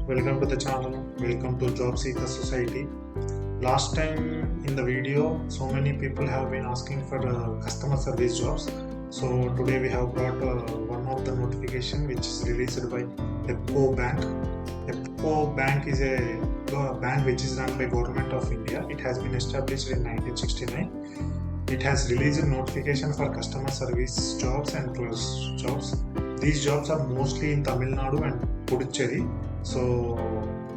welcome to the channel. Welcome to Job Seeker Society. Last time in the video, so many people have been asking for customer service jobs. So today we have brought one of the notification which is released by Repco Bank. Repco Bank is a bank which is run by Government of India. It has been established in 1969. It has released a notification for customer service jobs and clerks jobs. These jobs are mostly in Tamil Nadu and Pondicherry. So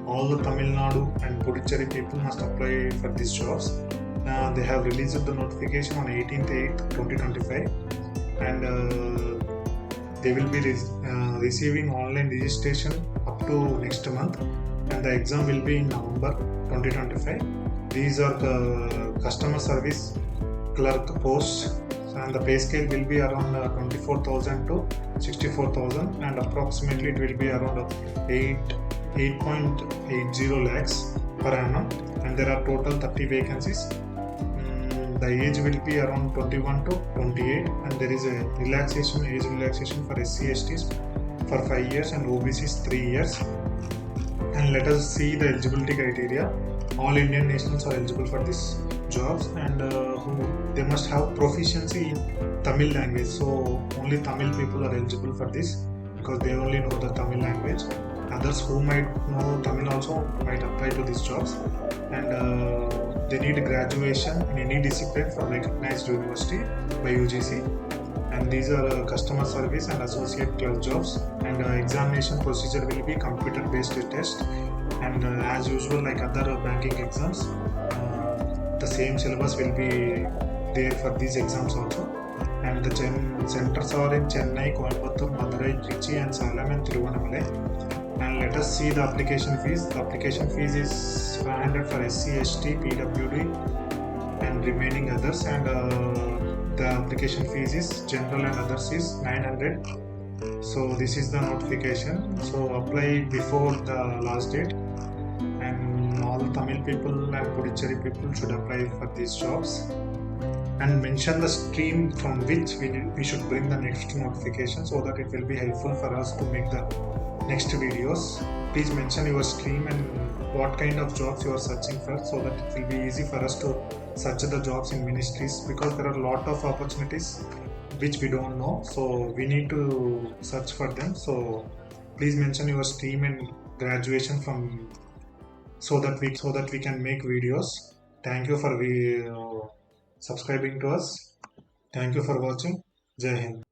all the Tamil Nadu and Pondicherry people must apply for these jobs. They have released the notification on 18th/8/2025 and they will be receiving online registration up to next month, and the exam will be in November 2025. These are the customer service clerk posts, and the pay scale will be around 24,000 to 64,000, and approximately it will be around 8.80 lakhs per annum, and there are total 30 vacancies. The age will be around 21 to 28, and there is a age relaxation for SC/STs for 5 years and OBCs 3 years. And let us see the eligibility criteria. All Indian nationals are eligible for these jobs, and they must have proficiency in Tamil language. So only Tamil people are eligible for this because they only know the Tamil language. Others who might know Tamil also might apply to these jobs, and they need graduation in any discipline from recognized university by UGC. And these are customer service and associate clerk jobs, and examination procedure will be computer based test, and as usual, like other banking exams, the same syllabus will be there for these exams also. And the centers are in Chennai, Coimbatore, Madurai, Trichy, and Salem and Tiruvannamalai. And let us see the application fees. The application fees is 500 for SC/ST, PWD, and remaining others, and the application fees is general and others is 900. So this is the notification. So apply before the last date, and all Tamil people and Pondicherry people should apply for these jobs, and mention the stream from which we should bring the next notification, so that it will be helpful for us to make the next videos. Please mention your stream and what kind of jobs you are searching for, so that it will be easy for us to search the jobs in ministries, because there are a lot of opportunities which we don't know, so we need to search for them. So please mention your stream and graduation from, so that we can make videos. Thank you for subscribing to us. Thank you for watching. Jai Hind.